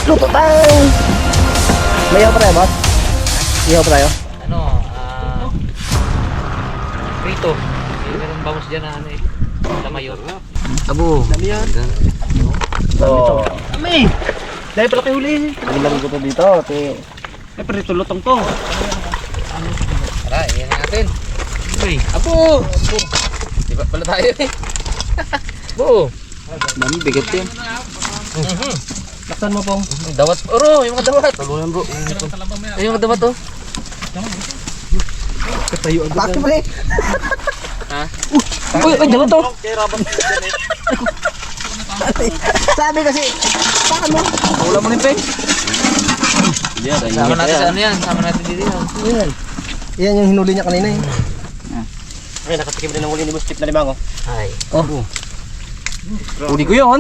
Luto tayo! May ihaw pa tayo, boss? Ihaw pa tayo? Ano, prito. Meron bangus dyan na ano eh. Lamayor. Abo. Dami yan. So, Kami! Dahil pala kayo huli. bilang ko to dito. Eh, pero ito lutong to. Tara, iyan natin. Uy, Abo! Abo. Diba pala tayo eh. Abo. dami bigat yan. Laksan mo pong. Dawat. Oro, yung mga dawat. Talunan bro. Ay, yung mga dawat oh. Katayo agad. Bakit ba eh? Ha? Uy, dalawa to. Sabi kasi, paano? Wala mo ni Peng. Yan, Sama natin sa ano yan. Sama natin dito yan. Yan. Yan yung hinuli niya kanina eh. Ay, nakatikim rin ng huli ni Boss Chip na limango. Ay. Oh. Uli ko yun.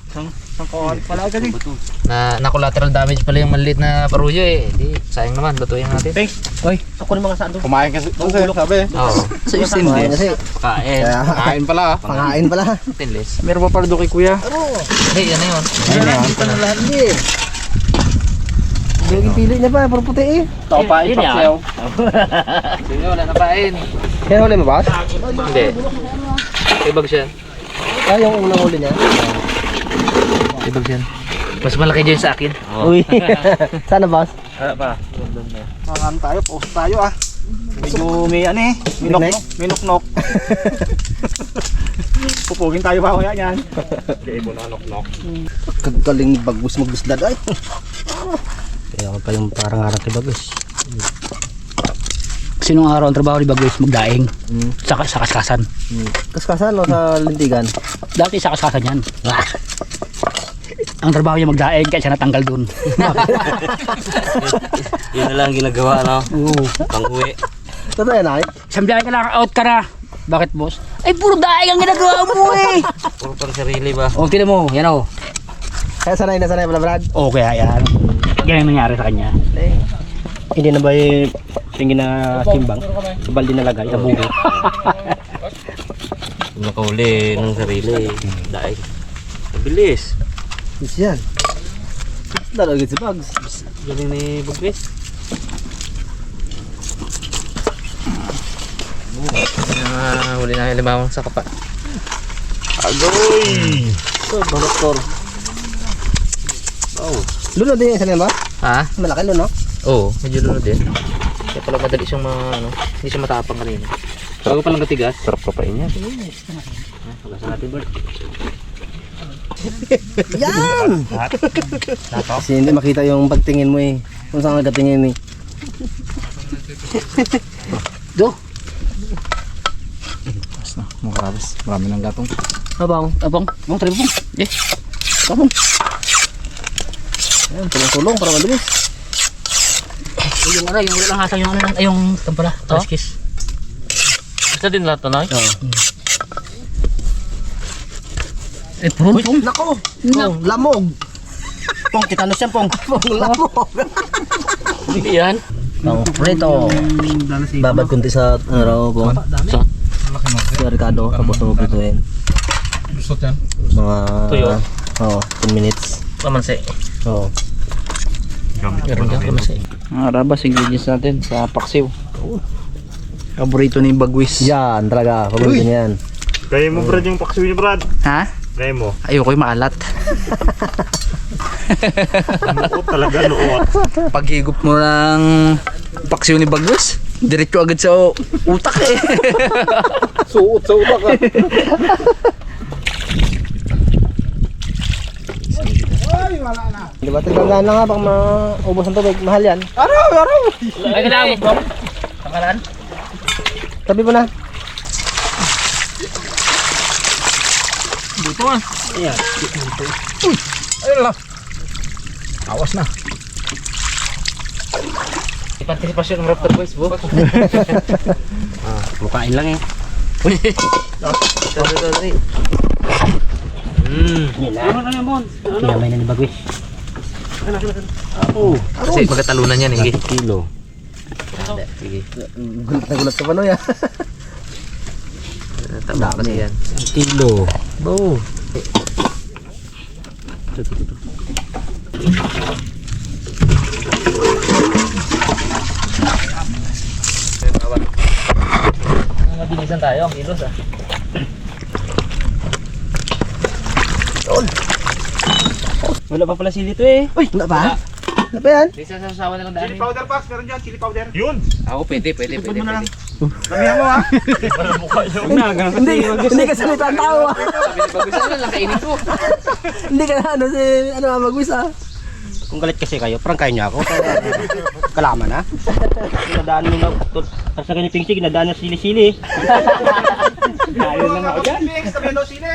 Sang kawan pala agad eh. Na collateral damage pala yung maliit na paruyo eh. Di, sayang naman. Lutuin natin. Peng. Oy, ako ng mga saan doon. Kumain kasi. Doon sabi. Oo. Sa isin Kumain kasi. Kain. Kain pala. Pangain pala. Tinless. Meron pa pala doon kay kuya. Hey, ano yun? Dito na lahat eh. Yung pili niya pa, puro puti eh. Tao pa Yun yan. ipaksayaw. Sige, wala na pain. Kaya huli mo ba? Hindi. Ibag siya. Ah, yung unang huli niya. Ibag siya. Mas malaki dyan sa akin. Uy. Sana boss? Wala pa. Makan tayo, post tayo ah. Medyo may ano eh. Minok-nok. Pupugin tayo ba kaya yan? Hindi mo na nok-nok. Kagaling ni Bagus magbislad ay. Kaya ako pa yung parang harap kay Bagus. Sinong araw ang trabaho ni Bagus magdaing sa kaskasan. Kaskasan o sa lintigan? Dati sa kaskasan yan. Ang trabaho niya magdaing kaya siya natanggal dun. Yun na lang ginagawa, no? Oo. Pang-uwi. Totoo yan ay? Isang biyahe ka lang, out ka na. Bakit boss? Ay puro daing ang ginagawa mo eh. Puro pang sarili ba? O tinan mo, yan o. Kaya sanay na sanay pala Brad. O kaya yan. Yan ang nangyari sa kanya. Hindi na ba yung tingin na timbang? Sa balde nalagay, sa bugo. Nakauli ng sarili. Dahil. Mabilis. Yes yan. Lalo agad si Bugs. Galing ni Bugris. Huli na yung limawang sa kapa. Agoy! So, baloktor. Oh. Luno din yung isa na ba? Ha? Malaki luno. Oo, medyo lunod din. Kaya pala madali siyang hindi siya matapang kanina. Bago palang katigas. Sarap ka pa niya. Pagasan natin, Bert. Yan! Kasi hindi makita yung pagtingin mo eh. Kung saan ka tingin eh. Do. Mas na, makarabas. Marami ng gatong. Abang. Abang, bang tara bang. Eh. Abang. Ayan, tulong-tulong para mabilis. Yung ano, yung wala lang hasang yung ano lang, ay yung tampala, taskis. Basta din lahat to, Nay? Oo. Eh, pron. Nako! Oh, lamog! Pong, titanos yan, Pong. Pong, lamog! Yan. Pang prito. Babad kunti sa araw, Pong. Sa? Si Ricardo, tapos mo prituin. Lusot yan. Mga... Tuyo? Oo, 10 minutes. Kamansi. Oo. Meron ka kamansi. Arabas, ingredients natin sa paksiw. Paborito ni Bagwis. Yan, talaga. Paborito niya yan. Gaya mo Brad yung paksiw niya Brad. Ha? Gaya mo. Ayoko yung maalat. Nuot talaga nuot. Paghigop mo ng paksiw ni Bagwis, diretso agad sa utak eh. Suot sa utak ah. Di ba? Tignan na nga, baka maubos ang tubig. Mahal yan. Ay, kailangan mo, bro. Tanggalan. Tabi mo na. Dito ah. Ayan. Ayun lang. Awas na. Ipantisipasyon ng Raptor Boys, bu. Bukain lang eh. Sorry. Pinamay na ni Bagwis. Kasi magkatalunan yan, hindi. Kilo. Sige. Gulat na gulat ka pa no ya. Tama kasi yan. Kilo. Bo. tayo ang kilos ah. Wala pa pala sili to eh. Uy, wala pa? Wala pa yan? Hindi sa sasawa na lang daan. Chili powder, Pax. Meron dyan, chili powder. Yun. Ako pwede. Damihan mo ha. Para mukha yun. Hindi ka salita ang tao ah. Sabi ni Bagus na lang kainin ko. Hindi ka na magwis ah. Kung galit kasi kayo, prangkahin niyo ako. Kalaman ha. Kinadaan mo na, sa ganyan pingsig, kinadaan na sili-sili. Ayun lang ako dyan. Sabihan daw sili.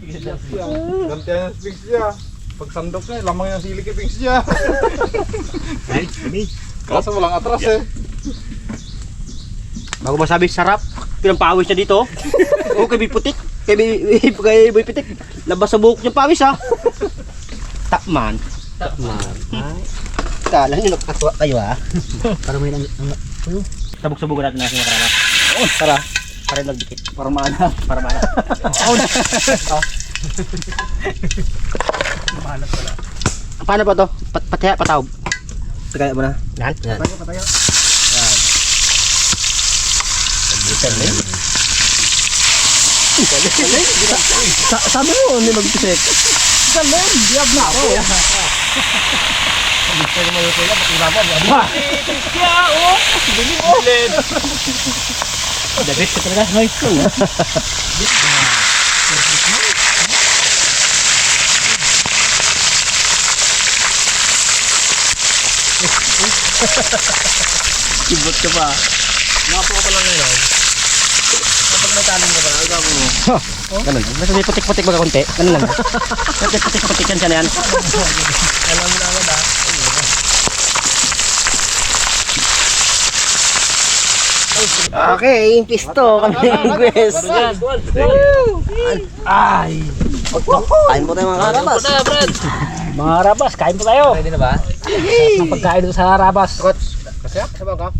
Gantihan yung sphinx niya. Pag sandok na, lamang yung sili kay sphinx niya. Ay, kami. Kaso walang atras eh. Bago masabi sarap, pinampawis niya dito. Oo, kay Biputik. Kay Boy Pitik. Labas sa buhok niya pawis ha. Takman. Kala nyo nakakatuwa kayo ha. Para may Sabog-sabogan natin na sa makarama. Oo, tara. Para nagdikit. Para maana. Para mana. Paano pa to? Pataya, patawag. Tagaya mo na. Yan? Yan. Pataya. Sabi mo, hindi mag-pisik. Sabi, diab na ako. Dabit ka talaga, Noy. Kibot ka pa. Nakapo ka pala ngayon. Kapag may talong ka pala, ikaw mo. Ganun. Basta may putik-putik mga konti. Ganun lang. Putik-putik yan siya na yan. Alam mo na agad ah. Okay, pisto kami ng Gwes. Ay. Kain po tayo mga karabas. Puta, Brad. Mga Rabas, kain po tayo. Ready na ba? Ang pagkain doon sa Rabas. Kasi sabaw ka?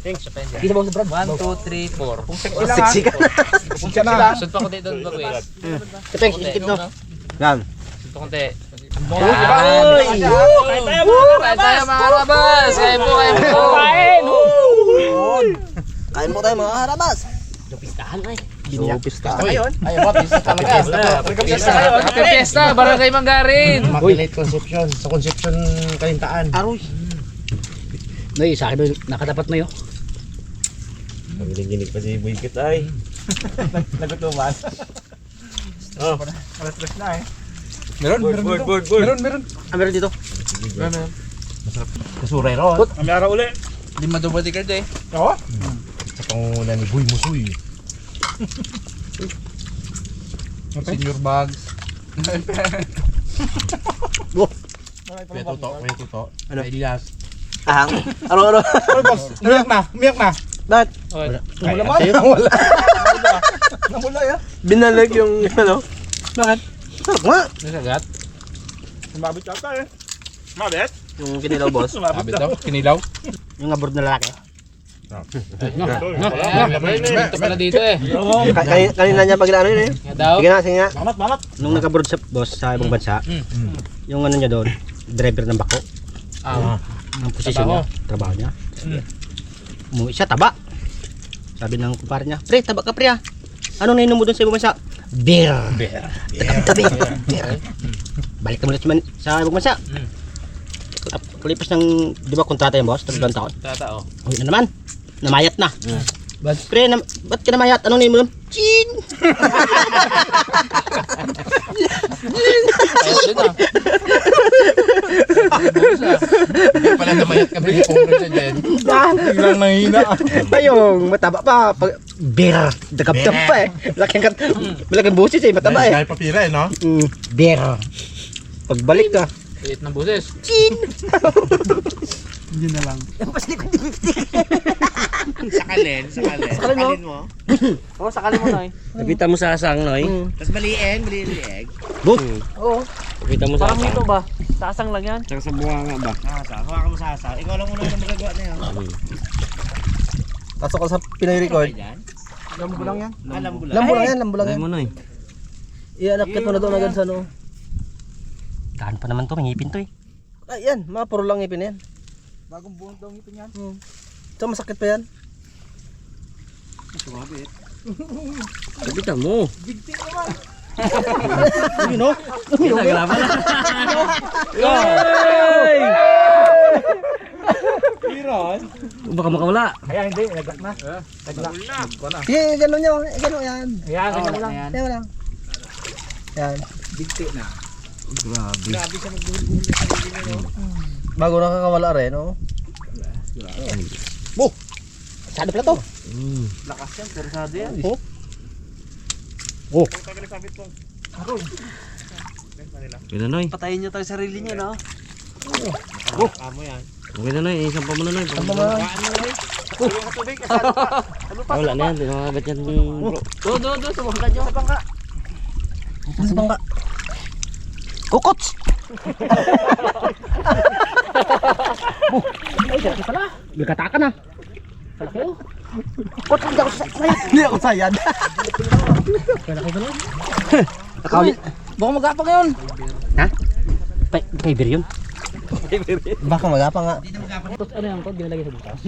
Thanks, sa pende. Kita mo sa Brad. 1, 2, 3, 4. Siksi ka. Punta na. Sunod pa ko dito ng bago eh. Thanks, ikip no. Yan. Sunod pa konti. Uy! Kain tayo mga Rabas! Kain po! Kain po tayo mga karabas. Pistahan ay. Pista. Ayun ba? Pista talaga. Happy Fiesta! Barangay Manggarin! Immaculate Conception, sa Conception Kalintaan. Aroy. Noy, sa akin nakatapat na yun. Nagiling-ginig pa si Buikit ay. Nagutuman. Oh. Alas tres na eh. Meron dito. Meron dito. Kasuray ron. Kami araw uli. Lima double ticket eh. Oo. Sa panguna ni Buy Musuy. Senior bags. May tuto. Ano? May dilas. Ahang. Ano? Ay, boss. Umiyak na. Bakit? Namula man. Namula. Namula ya. Binalag yung ano. Bakit? Sarap nga. Nasagat? Mabit ata eh. Mabit? Yung kinilaw boss. Mabit daw. Kinilaw. Yung abroad na lalaki. Ito pala dito eh. Kanina niya pag ano yun eh. Nga daw. Sige na, sige nga. Banat. Nung nag-abroad siya boss sa ibang bansa, yung ano niya doon, driver ng bako. Ang posisyon niya, trabaho niya. Umuwi siya, taba. Sabi ng kumpare niya, pre, taba ka pre ah. Anong nainom mo doon sa ibang bansa? Beer. Tabi. Beer. Balik na muna sa ibang bansa. Kalipas ng, di ba kontrata yung boss? 3 taon. Tatao. Uwi na naman. Namayat na. Pre, ba't ka namayat? Anong name mo doon? Chin! Ayos din ah. Pala namayat kami ni Pongre siya dyan. Biglang nangihina. Ayong mataba pa. Beer. Dagabdab pa eh. Malaking busis eh. Mataba eh. Dahil papira eh, no? Beer. Pagbalik ka. Liit ng buses. Sakalin mo. Oo, sakali mo na eh. Nakita mo sa asang, Noy? Tapos baliin lieg. Boom. Nakita mo sa asang. ba? Sasang lang yan. Tsaka sa bunga nga ba? Hawakan mo sa asa. Ikaw lang muna ang magagawa na yun. Pasok ka sa Pinoy Record. Lambo lang yan. Alam mo lang. Lambo lang yan, lambo lang Dahil yan. mo, Noy. Ianakit mo na doon agad sa ano. Daan pa naman to, may ngipin to eh. Ay, yan. Mga puro lang ngipin yan. Bagong buhok daw ngipin yan. So masakit pa yan. Kapitan mo. Yun o. Naglaban na. Baka makawala. Ayan, hindi. Nagak na. Sige, gano'n nyo. Gano'n yan. Ayan, ganyan lang. Yan mo lang. Yan. Grabe. Bago nakakawala rin, oh. Sado pala to. Lakas yan, persado yan. Pinanoy. Patayin niyo tayo sarili niyo, no? Amo yan. Okay na noy, isang pa mo na noy. Wala na yan, di makagat yan bro. Do, sumangkat nyo sa bangka. Sa bangka. Kukots! Ay, sarap pala. Nagkataka na. Malaki oh. Kukots, hindi ako sayad. Hindi ako sayad. Malaki ba lang? Nakawali. Baka magapang yun. Kay Bir yun. Baka magapa nga. Tapos ano yung code ginalagay sa butas?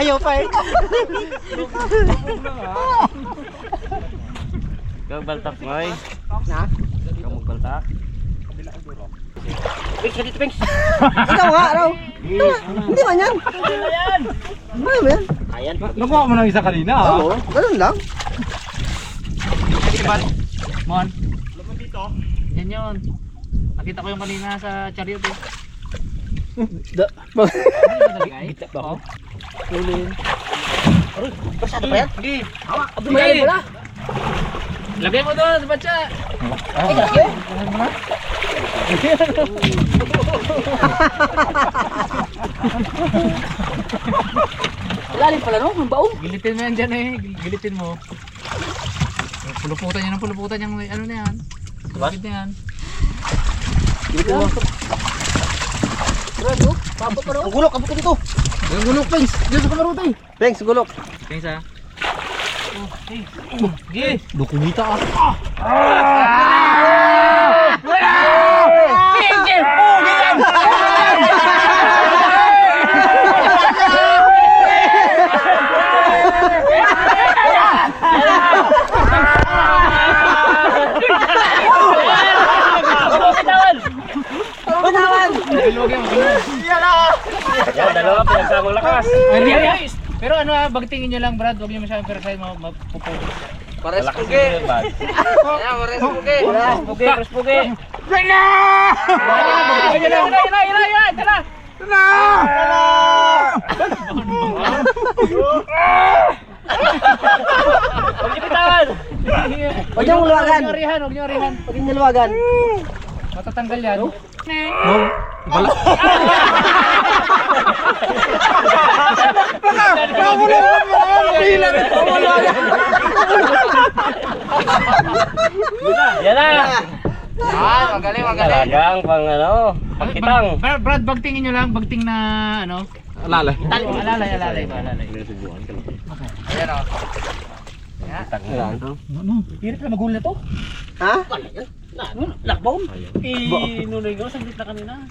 Ayaw pa eh. Ikaw baltak noy. Ha? Ikaw magbaltak. Ikaw nga, raw. Hindi man yan. Ano ba yan? Nakuha mo ng isa kanina, ha? Oo, ganun lang. Mon. Yan yun. Nakita ko yung kanina sa chariot eh. Gita ba ako? Masyado pa yan? Sige. Malalim pala. Lagay mo doon sa batsa. Ay, grabe. Lalim pala no? Ang baon. Gilitin mo yan dyan eh. Gilitin mo. Puluputan yan ang puluputan yung ano na yan. Gilid na yan. Dito mo. Brado, papa pa rin. Ang gulok, abot ko dito. Ang gulok, Pings. Diyan sa kamaruto eh. Thanks, gulok. Pings ha. Sige. Dukumita ah. Yan, dalawa pinagsamang lakas. Hindi, pero ano ah, bagtingin nyo lang Brad, huwag nyo masyadong perasay mapupo. Pares pugi. Ayan, pares pugi. Pugi, pres pugi. Bagtingin nyo lang. Tala! Huwag niyo bitawan. Huwag niyong luwagan. Huwag nyo arihan. Huwag niyong luwagan. Matatanggal yan. Yan na. Yan, magaling. Talagang pang ano, pagkitang. Brad, bagtingin nyo lang. Bagting na ano. Alalay. Alalay. Ayan o. Pirit na magulo na to. Ha? Lakbaon. Nunoy ko, saglit na kanina.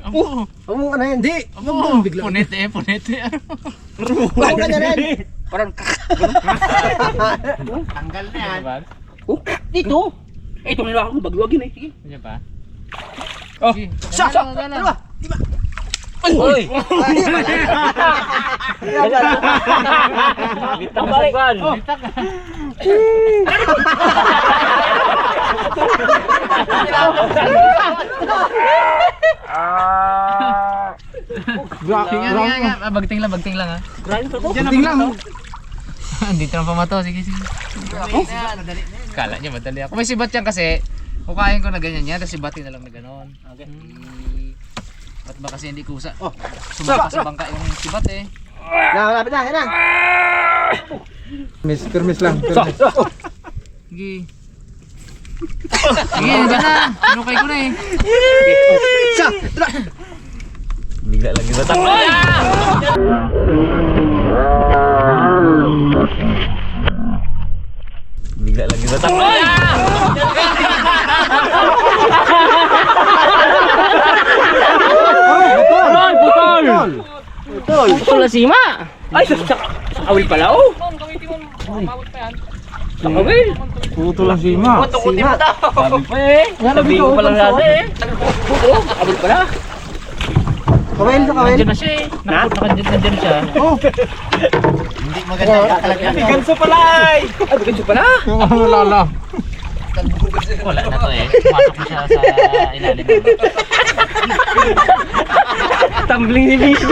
Huwag mong ano yan. Di. Punete. Huwag ka na rin. Tanggal na yan. Dito. Ito nila ako bagluagin eh. Sige. Diyan pa. Oh. Siya. Dalawa. Uy! Bitang basagwan. Bagting lang ha. Tingnan lang. Dito lang pamato, sige. Kala niya madali ako. May sibat yan kasi. Kukain ko na ganyan yan, tapos sibatin na lang na gano'n. Okay. Ba't ba kasi hindi kusa? Sumaka sa bangka yung sibat eh. Lapit na. Yan na. Permis lang. Sige. Sige, dyan na. Pinukay ko na eh. Siya. Bigla lagi batak. Bigla lagi batak. Putol na sima. Ay, sa kawil pala oh. Sa kawil. Putol ang sima. Tukutin mo daw. Sabi pa eh. Sabi ko pala natin eh. Putol, sa kawil pala. Kawin sa kawin. Nandiyan na siya eh. Nandiyan siya. Hindi maganda talaga. Ganso pala ay. Ay, ganso pala. Yung ano lala. Wala na to eh. Pumasok na siya sa ilalim. Tumbling si Bishi.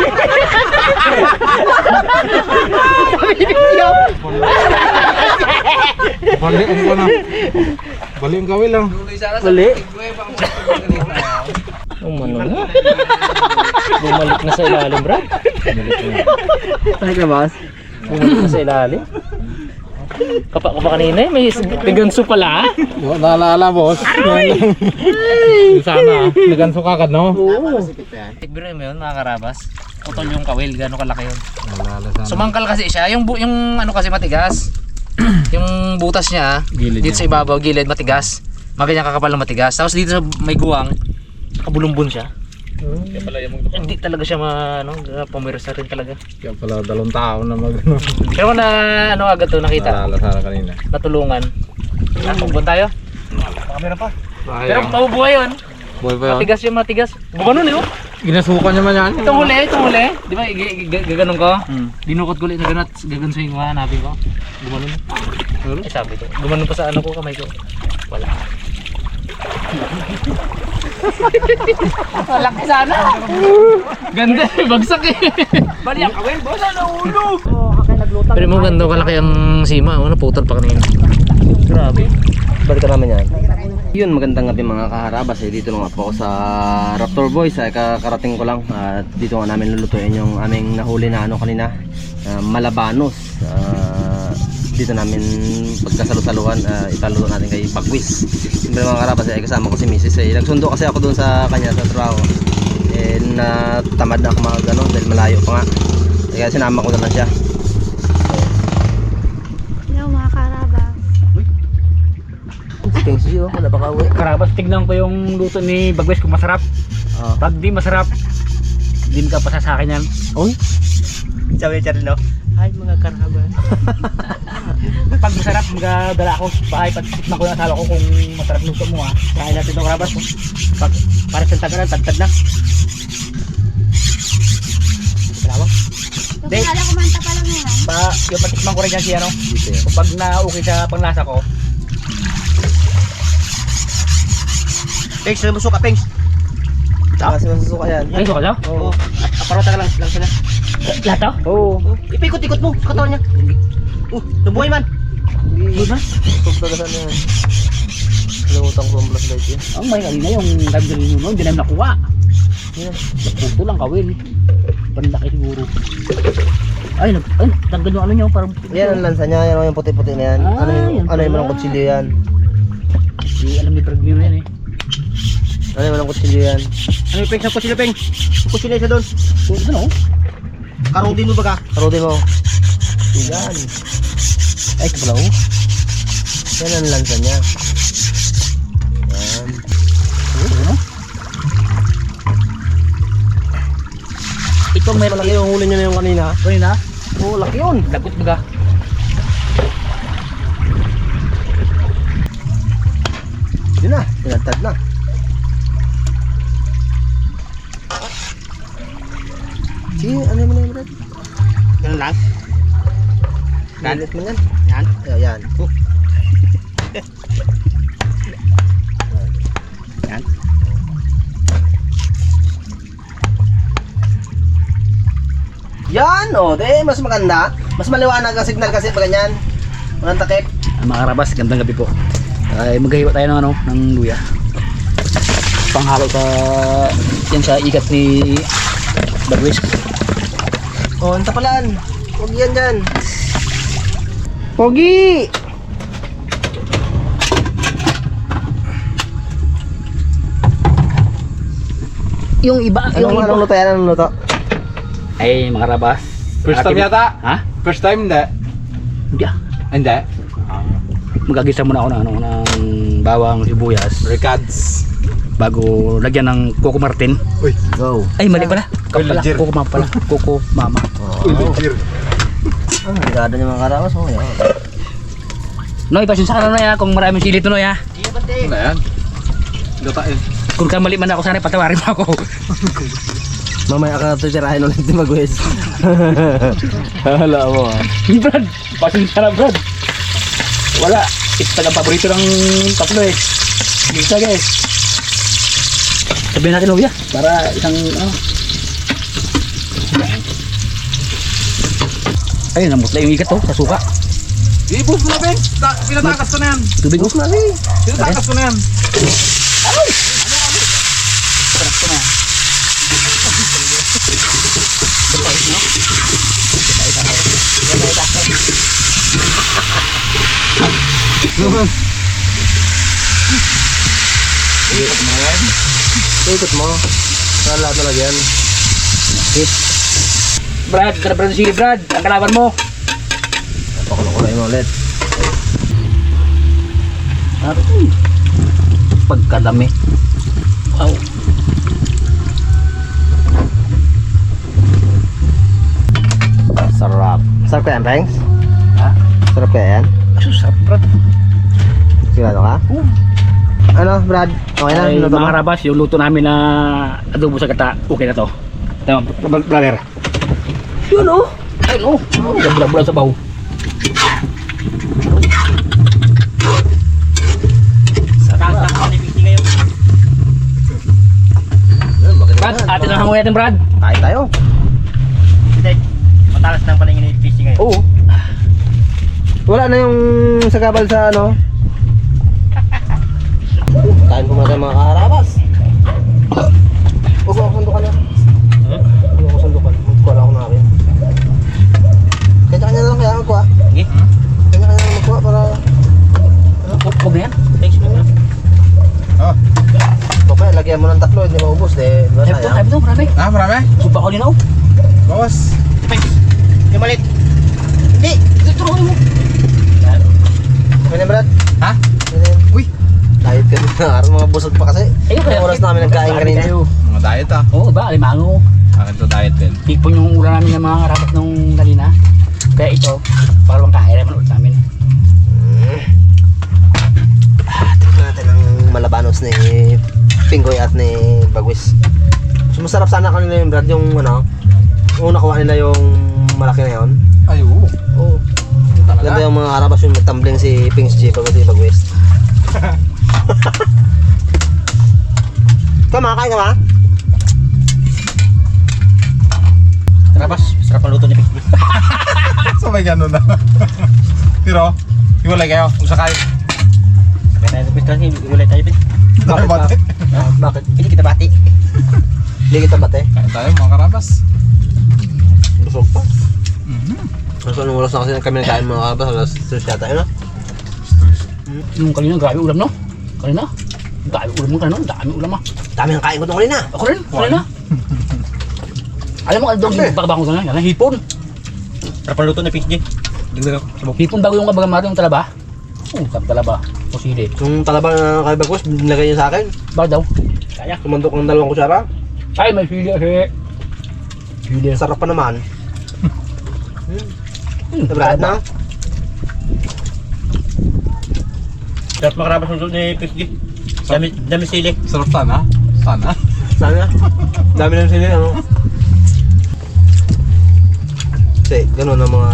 Bali ang ko na. Bali ang kawil lang. Bali. Umano na. Bumalik na sa ilalim, bro. Tayo ka, boss. Bumalik na sa ilalim. Kapa kanina eh, may ganso pala. Naalala boss. Sana. Naganso ka no? Biro mo yun mga karabas. Putol yung kawil, gano'ng kalaki yun. Naalala sana. Sumangkal kasi siya, yung ano kasi matigas. Yung butas niya, dito sa ibabaw, gilid matigas. Maganyan kakapal na matigas. Tapos dito sa may guwang, kabulumbon siya. Hindi talaga siya pumirsa rin talaga. Kaya pala 2 taon na mag ano. Pero kung na ano agad to nakita, Naalala sana kanina. natulungan. Pupunta tayo. Kamera pa. Pero mabubuhay yun. Boy pa yun. Matigas yung matigas. Gumanon eh oh. Ginasukan naman yan. Itong huli. Di ba gaganon ko? Dinukot ko ulit na ganat. Gagansuhin ko, hanapin ko. Gumanon. Eh sabi ko. Gumanon pa sa ano ko, kamay ko. Wala. Malaki sana. Ganda, bagsak eh. Bali ang kawin, boss, nahulog. Pero mo ganda kalaki ang sima, ano putol pa kanina. Grabe. Balikan naman yan. Yun, magandang gabi mga kaharabas. Dito lang po ako sa Raptor Boys. Kakarating ko lang. At dito nga namin lulutuin yung aming nahuli na ano kanina. Malabanos. Dito namin pagkasalusaluhan. Italuto natin kay Bagwis. Siyempre mga kaharabas ay kasama ko si Mrs. Nagsundo kasi ako doon sa kanya sa trabaho. Natamad na ako mag dahil malayo pa nga. Kaya sinama ko na lang siya. Hello mga karabas. Thanks you. Wala pa kawi. Karabas, tignan ko yung luto ni Bagwes kung masarap. Pag di masarap, di ka pa sa akin yan. Uy. Sabi niya rin, no? Ay, mga karabas. Pag masarap, magdala ako sa bahay. Pagtikman ko yung asala ko kung masarap luto mo ha. Kain natin itong karabas. Pag, para sa tagalan, tagtad na. Dalawang. So, kala kumanta pa lang yan. Yung patikman ko rin yan siya, no? Kung pag na-okay sa panglasa ko, Pengs, namusok ka, Pengs. Kasi masusuka yan. ay, so ka daw? Oo. Aparota ka lang sila. Lahat daw? Oo. Ipikot-ikot mo, katawan niya. Nabuhay man. Hindi ba? Pagkagasan yan. Nalutang ko ang blast light yun. Ang may kanina yung time din yun, hindi namin nakuha. Naputo lang kawin. Panlaki siguro. Ay, tanggal yung ano nyo, parang Yan ang lansa niya. Yan yung puti-puti na yan. Ah, yan Ano yung pala. manang kutsilyo yan? Di alam ni Bragnew yan eh. Ano yung manang kutsilyo yan? Ano yung Pengs? Ang kutsilo, Pengs? Ang kutsilo isa doon. Ito no? Karudin mo ba ka? Karode mo. Yan. Ay, kabalaw. Yan ang lansa niya. Yan. Ito no? Itong may Malaki yung huli niya na yung kanina. kanina. Oo, laki yun. Lagot baga. Yun na. Pinatad na. Sige, ano mo na yung brad? Ganun lang. Galit mo yan. Yan. Yan. Yan. Yan, oh, mas maganda. Mas maliwanag ang signal kasi pag ganyan. Walang takip. Mga karabas, gandang gabi po. Ay, maghahiwa tayo ng ano, ng luya. Panghalo sa yan sa ikat ni Bagwes. Oh, ang tapalan. Huwag yan dyan. Pogi! Yung iba, Anong luto yan? Anong luto? ay mga karabas. First time yata? Ha? First time hindi? Hindi ah. Hindi? Magagisa muna ako ng bawang, sibuyas Recads. bago lagyan ng Coco Martin. Go. Ay, mali pala. Uy, legit. Coco Mama pala. Coco Mama. Uy, legit. Ang ligado niya mga karabas. Oh, yan. Noy, pasensya ka na Noy ha, kung maraming sili to Noy ha. Ano yan? Gata eh. Kung kamali man ako sana, patawarin mo ako. Mamaya ka tutirahin ulit ni Bagwes. Hala mo ah. Brad, pasensya na Brad. Wala, ito talagang paborito ng tatlo eh. Bisa guys. Sabihin natin Luya, para isang Ay, namutla yung ikat to, sa suka. Ibus mo na, Ben. Pinatakas ko na yan. Tubig ko. Pinatakas ko na yan. Ikot mo. Sa lahat na lagyan. Brad, sarap Brad sili Brad, ang kalaban mo. Pakulo-kuloy mo ulit. Pagkadami. Wow. Sarap. Sarap kaya yan, Pengs? Ha? Sarap kaya yan? Sarap Brad. Sigurado ka? Ano, Brad? Okay na? Ay, Luto mo? mga karabas, yung luto namin na adobo sa gata, okay na to. Tama, brother. Yun oh. Ay no. Bulag-bulag sa baw. Brad, atin ang hangoy natin Brad. Kain tayo. Matalas ng paningin ni fishing ngayon. Oo. Wala na yung sagabal sa ano. Kain po muna tayo mga kaharabas. Huwag ako sandukan na. Huwag ako sandukan. Magkuha lang ako na akin. Kanya-kanya na lang kaya magkuha. Sige. Kanya-kanya na lang magkuha para... Huwag na yan. Thanks mo na. Baka lagyan mo ng tatlo, hindi maubos. Di ba Ay, ito, sayang? marami. Ah, marami? Suba ko din oh. Bawas. Yung malit. Hindi! Tuturuin mo. Okay na, Brad? Ha? Okay na yan. Uy! Diet ka na araw, mga busog pa kasi. Ayun Ang oras namin nagkain kanina. Mga diet ah. Oo, ba? Alimango. Akin to diet din. Tikpon yung ura namin ng mga karabas nung kanina. Kaya ito, parang kaya naman ulit namin. Tignan natin ang malabanos ni Pinggoy at ni Bagwis. So, masarap sana kanila yung Brad, yung ano, una kuha nila yung malaki na yun. Ay, oo. Oo. Talaga? Ganda yung mga karabas yung nagtumbling si Pings G pag si Bagwis. Kama, kain ka ba? Karabas, sarap ang luto ni Pixie. So may ganun na. Pero, hiwalay kayo kung sakali. Kaya tayo sa pistol, iwalay tayo din. Tayo bate. Bakit? Hindi kita bati. Hindi kita bate. Kain tayo mga karabas. Busog pa. Mas anong oras na kasi kami nagkain mga karabas, alas 3 yata yun, no? Yung kanina, grabe ulam no? Kanina? Dami ulam mo kanina, dami ulam ah. Dami ang kain ko nung kanina. Ako rin, kanina. Alam mo, aldong yung pagkabango ka na, hipon. Sarap ang luto ni Pixie. Dagdag ako sa buk. Hipon bago yung kabagamari yung talaba. Oo, talaba. O sili. Yung talaba na kay Bagwis, nilagay niya sa akin. Bakit daw? Kaya. Tumandok ng 2 kutsara. Ay, may sili kasi. Sili. Sarap pa naman. Brad na? Sarap makarabas ang luto ni Pixie. Dami sili. Sarap sana. Sana. Sana. Dami na sila, ano? Kasi, ganun ang mga...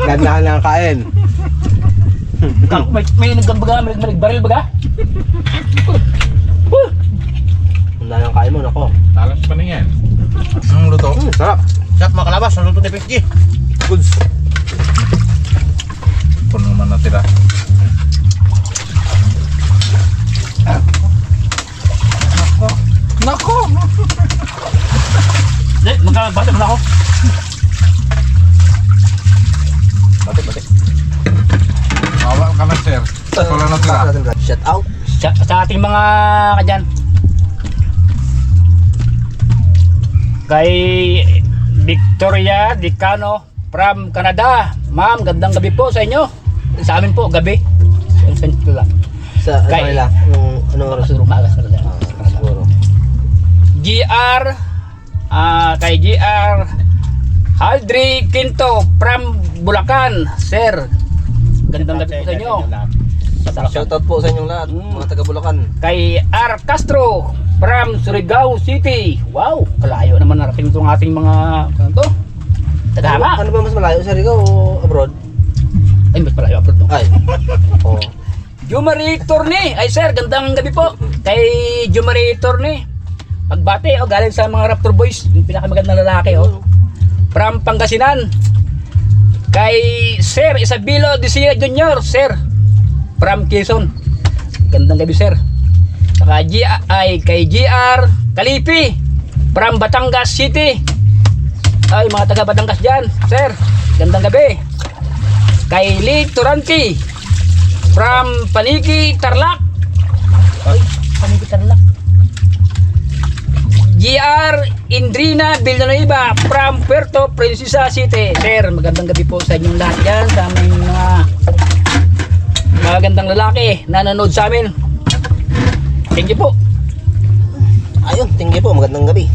Gandahan lang ang kain. May nagbaga, may baril baga? Gandahan ang kain mo, nako. Talas pa na yan. Ang luto. Sarap. Sarap makalabas ang luto ni Pixie. Goods. Puno naman natira. Nako! Hindi, magkabasa mo na ako. Bate. Awa ka na sir. Wala na tira. Shout out. Sa ating mga kadyan. Kay Victoria Dicano from Canada. Ma'am, gandang gabi po sa inyo. Sa amin po, gabi. Sa inyo lang. Sa ano Kay- nila? Ano oras? Siguro maagas na lang. Siguro. GR, kay GR Aldri Quinto from Bulacan. Sir, gandang gabi po sa inyo. Shoutout po sa inyong lahat, mga taga Bulacan. Kay R. Castro from Surigao City. Wow, kalayo naman narating itong ating mga ano to? Tagama. Ano ba mas malayo sa Riga o abroad? Ay, mas palayo upload no. Ay. Oh. Jumari Torne. Ay sir, gandang gabi po. Kay Jumari Torne. Pagbate, galing sa mga Raptor Boys, yung pinakamagandang lalaki from Pangasinan. Kay Sir Isabelo Disia Jr. Sir from Quezon. Gandang gabi sir. Saka kay GR Kalipi from Batangas City. Ay, mga taga Batangas dyan sir, gandang gabi. Kay Lee Turanti from Paniki Tarlac. Ay, Paniki Tarlac. GR Indrina Villanueva from Puerto Princesa City. Sir, magandang gabi po sa inyong lahat dyan, sa aming mga magandang lalaki na nanonood sa amin. Thank you po. Ayun, tingin po, magandang gabi.